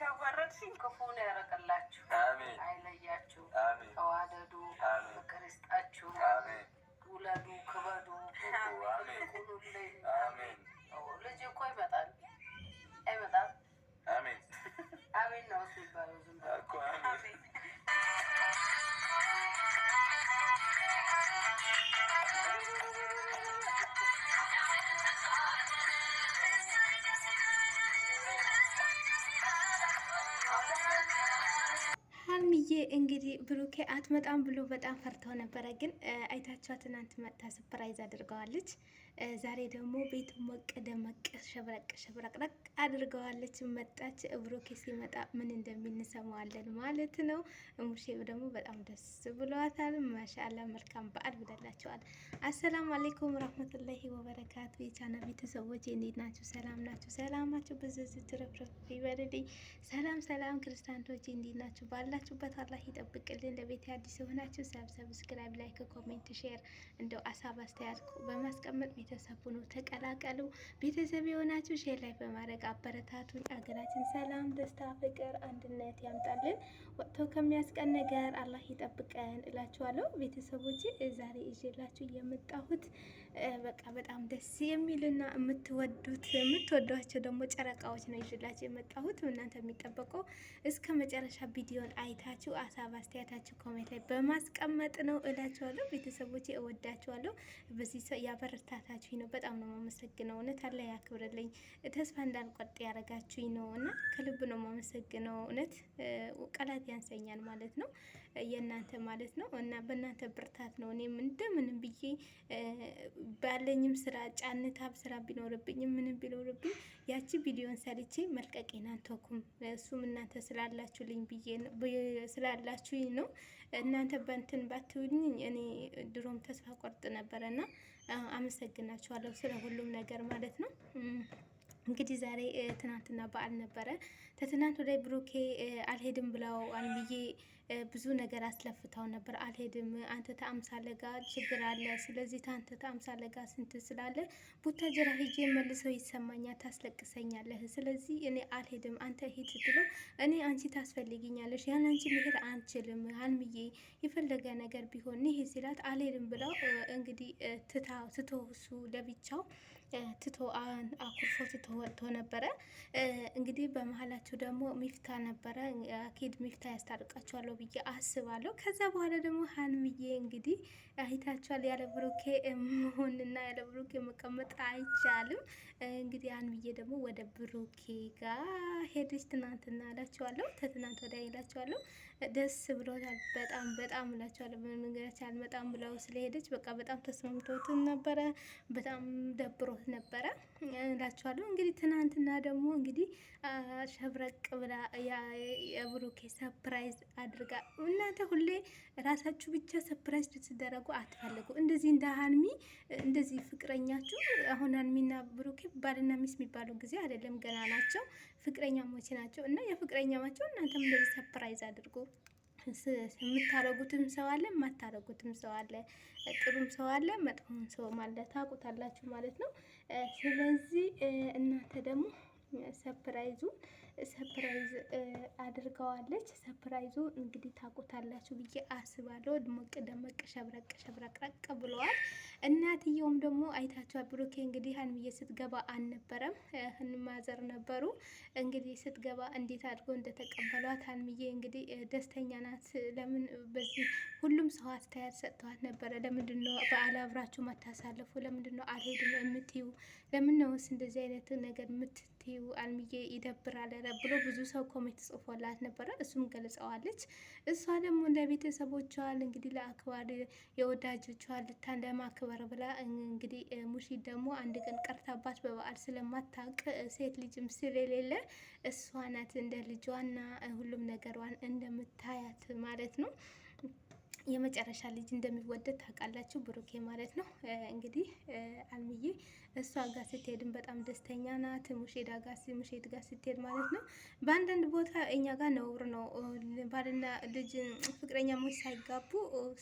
ካዋረድሽኝ ክፉን ያረቀላችሁ፣ አይለያችሁ፣ ተዋደዱ፣ ፍቅር ይስጣችሁ፣ ውለዱ፣ ክበዱ፣ ሁኑልኝ። ልጅ እኮ ይመጣል አይመጣም? አሜን ነው እሱ ይባለው። ዝም ብሎ ሀይሚዬ እንግዲህ ብሩኬ አትመጣም ብሎ በጣም ፈርተው ነበረ፣ ግን አይታችኋ ትናንት መጥታ ሰርፕራይዝ አድርገዋለች። ዛሬ ደግሞ ቤቱ ሞቅ ደመቅ ሸብረቅረቅ አድርገዋለች። መጣች። ብሩኬ ሲመጣ ምን እንደሚል እንሰማዋለን ማለት ነው። ሙሼ ደግሞ በጣም ደስ ብሏታል። ማሻአላ መልካም በዓል ብለላቸዋል። አሰላሙ አሌይኩም ረህመቱላሂ ወበረካቱ። የቻናል ቤተሰቦች እንዴት ናችሁ? ሰላም ናችሁ? ሰላማችሁ ብዙ ትረፍረፍ ይበልልኝ። ሰላም ክርስቲያኖች እንዴት ናችሁ? ባላችሁበት አላህ ይጠብቅልን። ለቤት አዲስ የሆናችሁ ሰብስክራይብ፣ ላይክ፣ ኮሜንት፣ ሼር እንደው አሳብ አስተያየት በማስቀመጥ ቤተሰብ ሁኑ፣ ተቀላቀሉ። ቤተሰብ የሆናችሁ ሼር ላይ በማድረግ አበረታቱን። አገራችን ሰላም፣ ደስታ፣ ፍቅር፣ አንድነት ያምጣልን። ወጥቶ ከሚያስቀን ነገር አላህ ይጠብቀን እላችኋለሁ። ቤተሰቦች ዛሬ ይዤላችሁ የመጣሁት በቃ በጣም ደስ የሚልና የምትወዷቸው ደግሞ ጨረቃዎች ነው ይዤላችሁ የመጣሁት። እናንተ የሚጠበቀው እስከ መጨረሻ ቪዲዮን አይታችሁ አሳብ አስተያየታችሁ ኮሜንት ላይ በማስቀመጥ ነው እላችኋለሁ። ቤተሰቦች እወዳችኋለሁ። በዚህ ያበረታታችሁኝ ነው። በጣም ነው የማመሰግነው። እውነት አላህ ያክብርልኝ። ተስፋ እንዳልቆርጥ ያደረጋችሁኝ ነው እና ከልብ ነው የማመሰግነው። እውነት ቃላት ያንሰኛል ማለት ነው የእናንተ ማለት ነው እና በእናንተ ብርታት ነው እኔም እንደምንም ብዬ ባለኝም ስራ ጫንታብ ስራ ቢኖርብኝም ምንም ቢኖርብኝ ያቺ ቪዲዮን ሰርቼ መልቀቄን አንተኩም። እሱም እናንተ ስላላችሁልኝ ስላላችሁኝ ነው። እናንተ በእንትን ባትውኝ እኔ ድሮም ተስፋ ቆርጥ ነበረና አመሰግናችኋለሁ ስለ ሁሉም ነገር ማለት ነው። እንግዲህ ዛሬ ትናንትና በዓል ነበረ። ከትናንት ወዲያ ብሩኬ አልሄድም ብለው አንብዬ ብዙ ነገር አስለፍተው ነበር። አልሄድም አንተ ተአምሳለ ጋር ችግር አለ፣ ስለዚህ ታንተ ተአምሳለ ጋር ስንት ስላለ ቡታጀራ ሂጄ መልሰው ይሰማኛል፣ ታስለቅሰኛለህ፣ ስለዚህ እኔ አልሄድም አንተ ሂድ ስትለው እኔ አንቺ ታስፈልጊኛለሽ፣ ያን አንቺ መሄድ አንችልም፣ አንምዬ የፈለገ ነገር ቢሆን ይሄ ሲላት አልሄድም ብለው እንግዲህ ትቶ እሱ ለብቻው ትቶ አኩርፎ ትቶ ወጥቶ ነበረ። እንግዲህ በመሀላቸው ደግሞ ሚፍታ ነበረ። አኪድ ሚፍታ ያስታርቃቸዋለሁ ብዬ አስባለሁ። ከዛ በኋላ ደግሞ ሀይሚዬ እንግዲህ አይታችኋል። ያለ ብሩኬ መሆንና ያለ ብሩኬ መቀመጥ አይቻልም። እንግዲህ ሀይሚዬ ደግሞ ወደ ብሩኬ ጋር ሄደች ትናንትና እላችኋለሁ። ከትናንት ወዲያ እላችኋለሁ። ደስ ብሎታል በጣም እላችኋለሁ። በመንገዳችን አልመጣም ብለው ስለሄደች በቃ በጣም ተስማምቶትን ነበረ። በጣም ደብሮት ነበረ እላችኋለሁ። እንግዲህ ትናንትና ደግሞ እንግዲህ ሸብረቅ ብላ የብሩኬ ሰርፕራይዝ አድርጋ። እናንተ ሁሌ ራሳችሁ ብቻ ሰርፕራይዝ ልትደረጉ አትፈልጉ። እንደዚህ እንደ ሀይሚ እንደዚህ ፍቅረኛችሁ አሁን ሀይሚና ብሩኬ ባልና ሚስት የሚባሉ ጊዜ አይደለም፣ ገና ናቸው፣ ፍቅረኛሞች ናቸው። እና የፍቅረኛማቸው እናንተም እንደዚህ ሰርፕራይዝ አድርጉ። የምታረጉትም ሰው አለ፣ የማታረጉትም ሰው አለ፣ ጥሩም ሰው አለ፣ መጥፎም ሰው ማለት ታውቁታላችሁ ማለት ነው። ስለዚህ እናንተ ደግሞ ሰርፕራይዝ አድርገዋለች። ሰርፕራይዙ እንግዲህ ታውቁታላችሁ ብዬ አስባለሁ። ሞቅ ደመቅ ሸብረቅረቅ ብለዋል። እናትየውም ደግሞ አይታችኋል። ብሩኬ እንግዲህ ሀይሚዬ ስትገባ አልነበረም፣ ማዘር ነበሩ። እንግዲህ ስትገባ እንዴት አድርጎ እንደተቀበሏት ሀይሚዬ እንግዲህ ደስተኛ ናት። ለምን በዚህ ሁሉም ሰው አስተያየት ሰጥተዋት ነበረ። ለምንድን ነው በዓል አብራችሁ ማታሳልፉ? ለምንድን ነው አልሄድም የምትዩ? ለምን ነውስ እንደዚህ አይነት ነገር የምትዩ? ሀይሚዬ ይደብራል ብሎ ብዙ ሰው ኮሜንት ጽፎላት ነበረ። እሱም ገልጸዋለች። እሷ ደግሞ ለቤተሰቦቿ እንግዲህ ለአክባሪ የወዳጆቿ ለማክበር ብላ እንግዲህ ሙሺ ደግሞ አንድ ቀን ቀርታባት በበዓል ስለማታውቅ ሴት ልጅም ስለሌለ እሷ ናት እንደ ልጇና ሁሉም ነገሯን እንደምታያት ማለት ነው። የመጨረሻ ልጅ እንደሚወደድ ታውቃላችሁ፣ ብሩኬ ማለት ነው። እንግዲህ ሀይሚዬ እሷ ጋር ስትሄድም በጣም ደስተኛ ናት። ሙሼድ ጋር ስትሄድ ማለት ነው። በአንዳንድ ቦታ እኛ ጋር ነውር ነው። ባልና ልጅ ፍቅረኛሞች ሳይጋቡ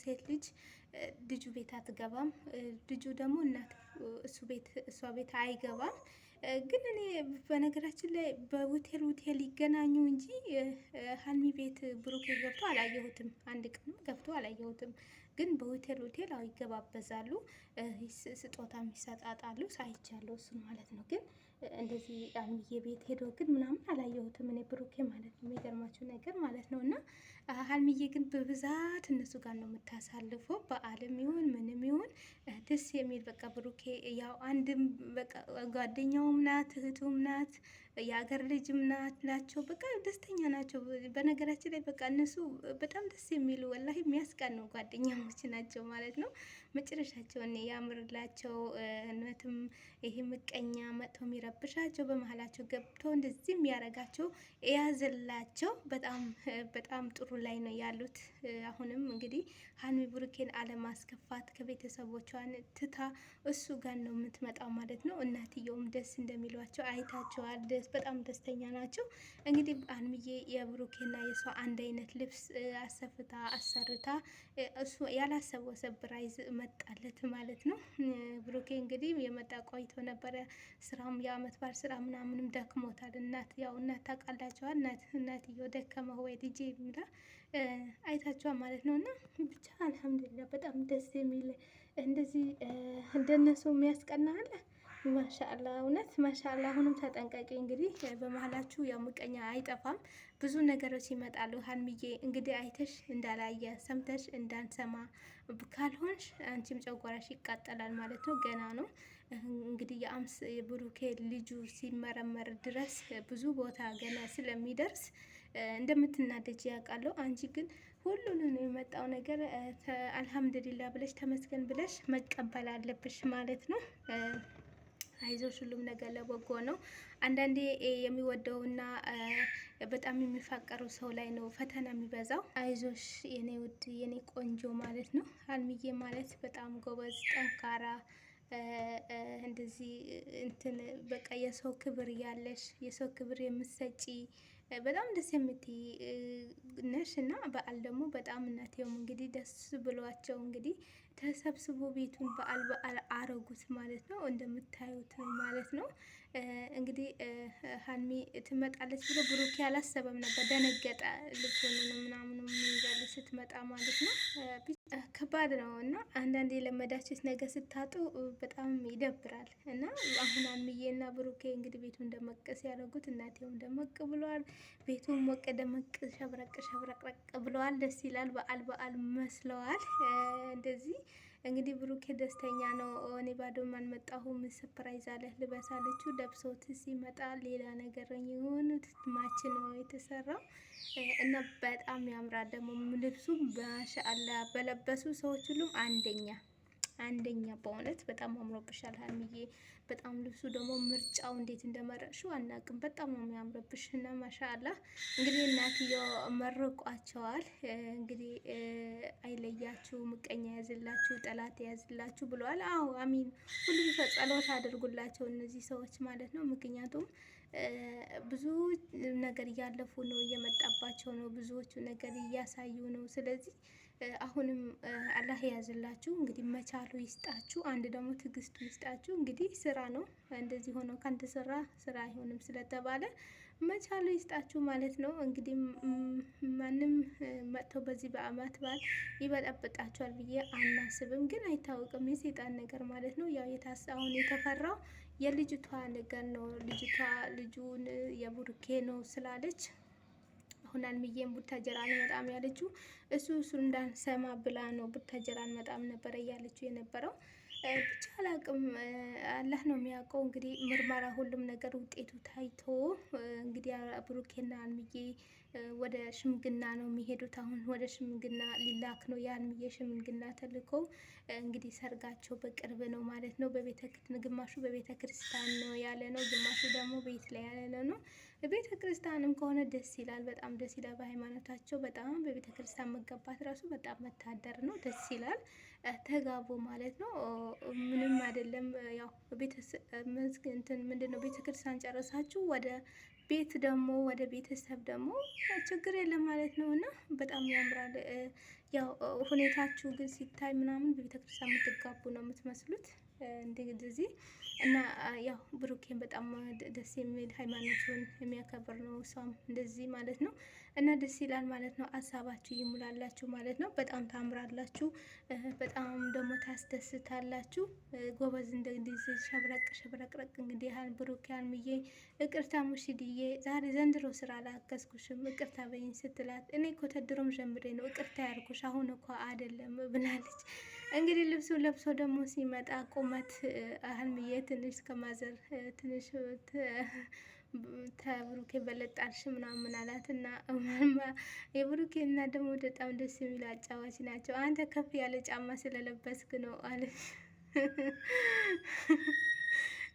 ሴት ልጅ ልጁ ቤት አትገባም፣ ልጁ ደግሞ እናት እሷ ቤት አይገባም። ግን እኔ በነገራችን ላይ በሆቴል ይገናኙ እንጂ ሀልሚ ቤት ብሩኬ ገብቶ አላየሁትም። አንድ ቀንም ገብቶ አላየሁትም። ግን በሆቴል አዎ ይገባበዛሉ፣ ስጦታም ይሰጣጣሉ። ሳይቻለሁ እሱን ማለት ነው። ግን እንደዚህ ሀልሚዬ ቤት ሄዶ ግን ምናምን አላየሁትም እኔ ብሩኬ ማለት ነው። የሚገርማችሁ ነገር ማለት ነው። እና ሀልሚዬ ግን በብዛት እነሱ ጋር ነው የምታሳልፈው። በዓልም ይሁን ምንም ይሁን ደስ የሚል በቃ ብሩኬ ያው አንድም በቃ ጓደኛውም ናት፣ እህቱም ናት፣ የሀገር ልጅም ናቸው። በቃ ደስተኛ ናቸው። በነገራችን ላይ በቃ እነሱ በጣም ደስ የሚሉ ወላሂ የሚያስቀኑ ጓደኛሞች ናቸው ማለት ነው። መጨረሻቸውን ያምርላቸው። እውነትም ይሄ ምቀኛ መጥቶ የሚረብሻቸው በመሀላቸው ገብቶ እንደዚህ የሚያረጋቸው የያዘላቸው በጣም ጥሩ ላይ ነው ያሉት። አሁንም እንግዲህ ሀልሚ ብሩኬን አለማስከፋት ከቤተሰቦቿን ትታ እሱ ጋር ነው የምትመጣው ማለት ነው። እናትየውም ደስ እንደሚሏቸው አይታቸዋል። በጣም ደስተኛ ናቸው። እንግዲህ ሀልሚዬ የብሩኬና የሷ አንድ አይነት ልብስ አሰፍታ አሰርታ እሱ ያላሰበው ሰብራይዝ መጣለት ማለት ነው። ብሩኬ እንግዲህ የመጣ ቆይቶ ነበረ። ስራም የአመት በዓል ስራ ምናምንም ደክሞታል። እናት ታውቃላቸዋል። እናትየው ደከመ ወይ ልጄ የሚላ አይታቸዋል ማለት ነው። እና ብቻ አልሐምዱሊላህ በጣም ደስ የሚል እንደዚህ እንደነሱ የሚያስቀና አለ። ማሻአላ እውነት ማሻአላ። አሁንም ተጠንቀቂ እንግዲህ በመሀላችሁ ያው ምቀኛ አይጠፋም። ብዙ ነገሮች ይመጣሉ። ሀልሚዬ እንግዲህ አይተሽ እንዳላየ ሰምተሽ እንዳንሰማ ካልሆንሽ አንቺም ጨጓራሽ ይቃጠላል ማለት ነው። ገና ነው እንግዲህ የብሩኬ ልጁ ሲመረመር ድረስ ብዙ ቦታ ገና ስለሚደርስ እንደምትናደጅ ያውቃለሁ። አንቺ ግን ሁሉንም የመጣው ነገር አልሐምዱሊላ ብለሽ ተመስገን ብለሽ መቀበል አለብሽ ማለት ነው። አይዞሽ፣ ሁሉም ነገር ለበጎ ነው። አንዳንዴ የሚወደውና በጣም የሚፋቀረው ሰው ላይ ነው ፈተና የሚበዛው። አይዞሽ የኔ ውድ የኔ ቆንጆ ማለት ነው። ሀልሚዬ ማለት በጣም ጎበዝ፣ ጠንካራ እንደዚህ እንትን በቃ የሰው ክብር ያለሽ የሰው ክብር የምትሰጪ በጣም ደስ የምትይ ነሽ። እና በዓል ደግሞ በጣም እናቴውም እንግዲህ ደስ ብሏቸው እንግዲህ ተሰብስቦ ቤቱን በዓል አረጉት ማለት ነው። እንደምታዩት ማለት ነው። እንግዲህ ሀልሚ ትመጣለች ብሎ ብሩኬ አላሰበም ነበር። ደነገጠ። ልብሱን ምናምኑ ይዛለች ስትመጣ ማለት ነው። ከባድ ነው እና አንዳንድ የለመዳችሁት ነገር ስታጡ በጣም ይደብራል። እና አሁን ሀልሚዬና ብሩኬ እንግዲህ ቤቱን ደመቅ ሲያደርጉት እናቴውም ደመቅ ብለዋል። ቤቱን ሞቅ ደመቅ ሸብረቅረቅ ብለዋል። ደስ ይላል። በዓል መስለዋል። እንደዚህ እንግዲህ ብሩኬ ደስተኛ ነው። እኔ ባዶም አልመጣሁም ሰፕራይዝ አለ ልበስ አለችው። ለብሶት ሲመጣ ሌላ ነገር የሆኑት ማች ነው የተሰራው እና በጣም ያምራል። ደግሞ ልብሱ ማሻአላ በለበሱ ሰዎች ሁሉም አንደኛ በእውነት በጣም አምሮብሻል ሀልሚዬ። በጣም ልብሱ ደግሞ ምርጫው እንዴት እንደመረጥሽው አናውቅም። በጣም ነው የሚያምርብሽ እና ማሻአላ። እንግዲህ እናትየው መርቋቸዋል። እንግዲህ አይለያችሁ፣ ምቀኛ ያዝላችሁ፣ ጠላት ያዝላችሁ ብለዋል። አዎ አሚን። ሁሉም ጸሎት አድርጉላቸው እነዚህ ሰዎች ማለት ነው። ምክንያቱም ብዙ ነገር እያለፉ ነው፣ እየመጣባቸው ነው፣ ብዙዎቹ ነገር እያሳዩ ነው። ስለዚህ አሁንም አላህ ያዝላችሁ። እንግዲህ መቻሉ ይስጣችሁ። አንድ ደግሞ ትዕግስቱ ይስጣችሁ። እንግዲህ ስራ ነው እንደዚህ ሆኖ ካልተሰራ ስራ አይሆንም ስለተባለ መቻሉ ይስጣችሁ ማለት ነው። እንግዲህ ማንም መጥቶ በዚህ በአመት በዓል ይበጠብጣችኋል ብዬ አናስብም። ግን አይታወቅም፣ የሴጣን ነገር ማለት ነው። ያው አሁን የተፈራው የልጅቷ ነገር ነው። ልጁን የቡርኬ ነው ስላለች አሁን ሀልሚዬም ቡታጀራ አልመጣም ያለችው እሱ እንዳንሰማ ብላ ነው። ቡታጀራ አልመጣም ነበረ እያለችው የነበረው። ብቻ አላቅም፣ አላህ ነው የሚያውቀው። እንግዲህ ምርመራ ሁሉም ነገር ውጤቱ ታይቶ እንግዲህ ብሩኬና ሀልሚዬ ወደ ሽምግና ነው የሚሄዱት። አሁን ወደ ሽምግና ሊላክ ነው። የሀልሚዬ ሽምግና ተልኮ እንግዲህ ሰርጋቸው በቅርብ ነው ማለት ነው። ግማሹ በቤተ ክርስቲያን ነው ያለ ነው፣ ግማሹ ደግሞ ቤት ላይ ያለ ነው። ቤተ ክርስቲያንም ከሆነ ደስ ይላል፣ በጣም ደስ ይላል። በሃይማኖታቸው በጣም በቤተ ክርስቲያን መገባት ራሱ በጣም መታደር ነው፣ ደስ ይላል። ተጋቡ ማለት ነው። ምንም አይደለም። ያው ምንድነው ቤተ ክርስቲያን ጨረሳችሁ ወደ ቤት ደግሞ ወደ ቤተሰብ ደግሞ ችግር የለም ማለት ነው። እና በጣም ያምራል። ያው ሁኔታችሁ ግን ሲታይ ምናምን በቤተ ክርስቲያን የምትጋቡ ነው የምትመስሉት። እንደዚህ እና ያው ብሩኬን በጣም ደስ የሚል ሃይማኖቱን የሚያከብር ነው። እሷም እንደዚህ ማለት ነው እና ደስ ይላል ማለት ነው። ሀሳባችሁ ይሙላላችሁ ማለት ነው። በጣም ታምራላችሁ፣ በጣም ደግሞ ታስደስታላችሁ። ጎበዝ እንደዚህ ሸብረቅ ሸብረቅረቅ እንግዲህ ብሩኬ ሀይሚዬ ይቅርታ ሙሽድዬ ዛሬ ዘንድሮ ስራ አላገዝኩሽም ይቅርታ በይኝ ስትላት እኔ እኮ ተድሮም ጀምሬ ነው ይቅርታ ያልኩሽ አሁን እኮ አይደለም ብላለች። እንግዲህ ልብሱን ለብሶ ደግሞ ሲመጣ ቁመት ሀይሚዬ ትንሽ ከማዘር ትንሽ ተብሩኬ በለጣልሽ ምናምን አላት እና የብሩኬ እና ደግሞ በጣም ደስ የሚል አጫዋች ናቸው። አንተ ከፍ ያለ ጫማ ስለለበስክ ነው አለች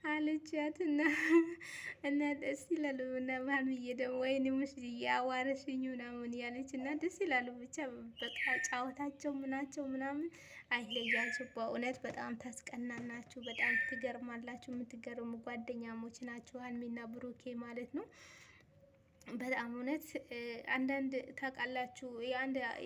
አለቻት እና ደስ ይላሉ። እና ሀይሚዬ ደግሞ ወይኔ ሙሽዬ አዋረሽኝ ምናምን ያለች እና ደስ ይላሉ። ብቻ በቃ ጫወታቸው ምናቸው ምናምን አይለያችሁ። በእውነት በጣም ታስቀናናችሁ፣ በጣም ትገርማላችሁ። የምትገርሙ ጓደኛሞች ናቸው ሀይሚና ብሩኬ ማለት ነው። በጣም እውነት አንዳንድ ታውቃላችሁ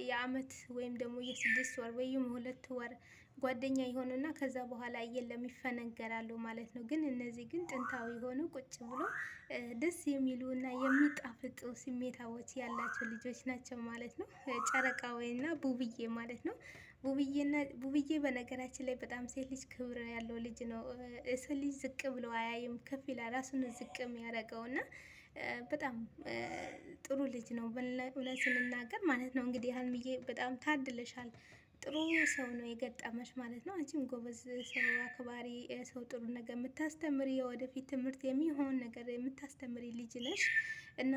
የአመት ወይም ደግሞ የ6 ወር ወይም 2 ወር ጓደኛ የሆኑና ከዛ በኋላ የለም ይፈነገራሉ ማለት ነው። ግን እነዚህ ግን ጥንታዊ የሆኑ ቁጭ ብሎ ደስ የሚሉ እና የሚጣፍጡ ስሜታዎች ያላቸው ልጆች ናቸው ማለት ነው። ጨረቃዊና ቡብዬ ማለት ነው። ቡብዬ በነገራችን ላይ በጣም ሴት ልጅ ክብር ያለው ልጅ ነው። ሴት ልጅ ዝቅ ብሎ አያይም፣ ከፍ ይላል ራሱን ዝቅ የሚያደርገው እና በጣም ጥሩ ልጅ ነው እውነት ስንናገር ማለት ነው። እንግዲህ ሀይሚዬ በጣም ታድለሻል። ጥሩ ሰው ነው የገጠመሽ ማለት ነው። አንቺም ጎበዝ ሰው፣ አክባሪ ሰው፣ ጥሩ ነገር የምታስተምሪ የወደፊት ትምህርት የሚሆን ነገር የምታስተምሪ ልጅ ነሽ እና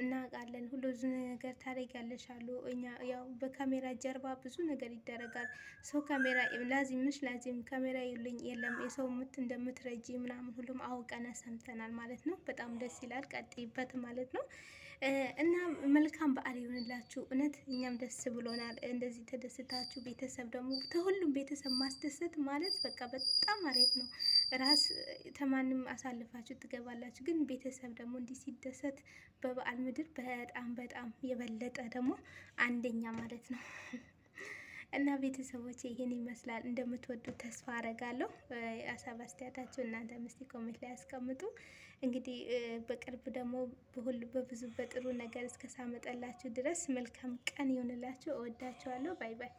እናውቃለን። ሁሉ ብዙ ነገር ታደርጊያለሽ አሉ። እኛ ያው በካሜራ ጀርባ ብዙ ነገር ይደረጋል። ሰው ካሜራ ላዚምሽ ላዚም ካሜራ ይሉኝ የለም የሰው ምት እንደምትረጂ ምናምን ሁሉም አውቀነ ሰምተናል ማለት ነው። በጣም ደስ ይላል። ቀጥይበት ማለት ነው። እና መልካም በዓል ይሆንላችሁ። እውነት እኛም ደስ ብሎናል። እንደዚህ ተደስታችሁ ቤተሰብ ደግሞ ከሁሉም ቤተሰብ ማስደሰት ማለት በቃ በጣም አሪፍ ነው። ራስ ተማንም አሳልፋችሁ ትገባላችሁ። ግን ቤተሰብ ደግሞ እንዲህ ሲደሰት በበዓል ምድር በጣም በጣም የበለጠ ደግሞ አንደኛ ማለት ነው። እና ቤተሰቦች ይህን ይመስላል። እንደምትወዱት ተስፋ አረጋለሁ። ሀሳብ አስተያየታችሁ እናንተ ምስቲ ኮሜንት ላይ ያስቀምጡ። እንግዲህ በቅርብ ደግሞ በብዙ በጥሩ ነገር እስከ ሳመጣላችሁ ድረስ መልካም ቀን ይሆንላችሁ። እወዳችኋለሁ። ባይ ባይ።